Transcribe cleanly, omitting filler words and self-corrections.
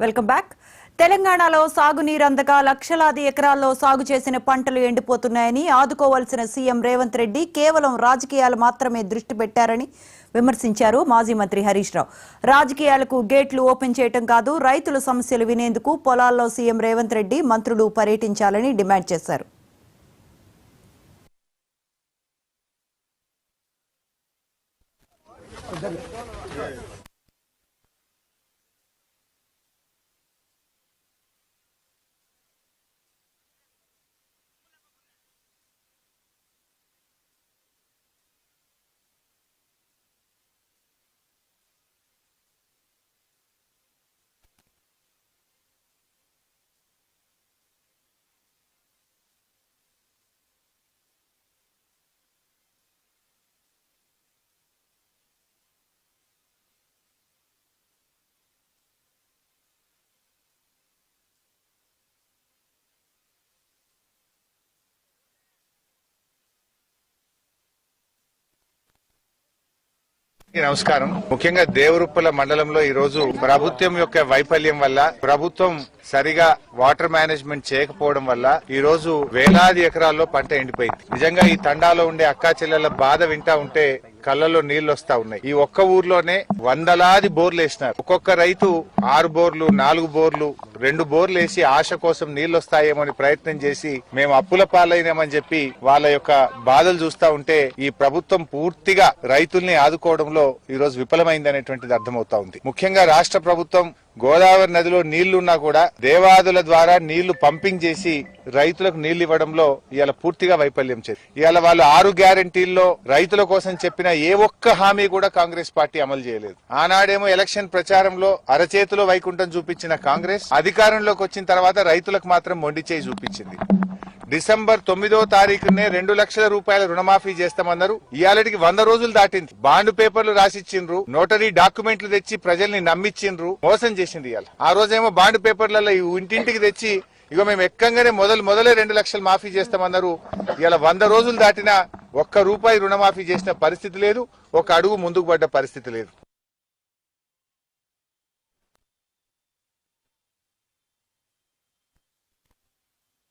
Welcome back. తెలంగాణలో సాగునీరు అందక లక్షలాది ఎకరాల్లో సాగు చేసిన పంటలు ఎండిపోతున్నాయని ఆదుకోవాల్సిన సీఎం రేవంత్ రెడ్డి కేవలం రాజకీయాలు మాత్రమే దృష్టి పెట్టారని విమర్శించారు మాజీ మంత్రి హరీష్ రావు. రాజకీయాలకు గేట్లు ఓపెన్ చేయటం కాదు, రైతుల సమస్యలు వినేందుకు పొలాల్లో సీఎం రేవంత్ రెడ్డి మంత్రులు పర్యటించాలని డిమాండ్ చేశారు. నమస్కారం. ముఖ్యంగా దేవరుప్పల మండలంలో ఈ రోజు ప్రభుత్వం యొక్క వైఫల్యం వల్ల, ప్రభుత్వం సరిగా వాటర్ మేనేజ్మెంట్ చేయకపోవడం వల్ల ఈ రోజు వేలాది ఎకరాల్లో పంట ఎండిపోయింది. నిజంగా ఈ తండాలో ఉండే అక్కా చెల్లెల బాధ వింటా ఉంటే కళ్ళలో నీళ్లు వస్తా ఉన్నాయి. ఈ ఒక్క ఊర్లోనే వందలాది బోర్లు వేసినారు. ఒక్కొక్క రైతు 6 బోర్లు, 4 బోర్లు, 2 బోర్లు వేసి ఆశ కోసం నీళ్లు వస్తాయేమో అని ప్రయత్నం చేసి మేము అప్పుల పాలైనామని చెప్పి వాళ్ళ యొక్క బాధలు చూస్తా ఉంటే ఈ ప్రభుత్వం పూర్తిగా రైతుల్ని ఆదుకోవడంలో ఈ రోజు విఫలమైందనేటువంటిది అర్థమవుతా ఉంది. ముఖ్యంగా రాష్ట్ర ప్రభుత్వం గోదావరి నదిలో నీళ్లున్నా కూడా దేవాదుల ద్వారా నీళ్లు పంపింగ్ చేసి రైతులకు నీళ్లు ఇవ్వడంలో ఇవాళ పూర్తిగా వైఫల్యం చేసింది. ఇవాళ వాళ్ళు 6 గ్యారంటీల్లో రైతుల కోసం చెప్పిన ఏ ఒక్క హామీ కూడా కాంగ్రెస్ పార్టీ అమలు చేయలేదు. ఆనాడేమో ఎలక్షన్ ప్రచారంలో అరచేతిలో వైకుంఠం చూపించిన కాంగ్రెస్ అధికారంలోకి వచ్చిన తర్వాత రైతులకు మాత్రం మొండి చేయి చూపించింది. డిసెంబర్ 9వ తారీఖునే 2 లక్షల రూపాయల రుణమాఫీ చేస్తామన్నారు. ఇవాళకి 100 రోజులు దాటింది. బాండ్ పేపర్లు రాసిచ్చిండ్రు, నోటరీ డాక్యుమెంట్లు తెచ్చి ప్రజల్ని నమ్మిచ్చిండ్రు, మోసం చేసింది. ఇవాళ ఆ రోజేమో బాండ్ పేపర్లలో ఇంటింటికి తెచ్చి ఇగో మేము ఎక్కంగానే మొదలే 2 లక్షలు మాఫీ చేస్తామన్నారు. ఇలా 100 రోజులు దాటినా ఒక్క రూపాయి రుణమాఫీ చేసిన పరిస్థితి లేదు, ఒక అడుగు ముందుకు పడ్డ పరిస్థితి లేదు.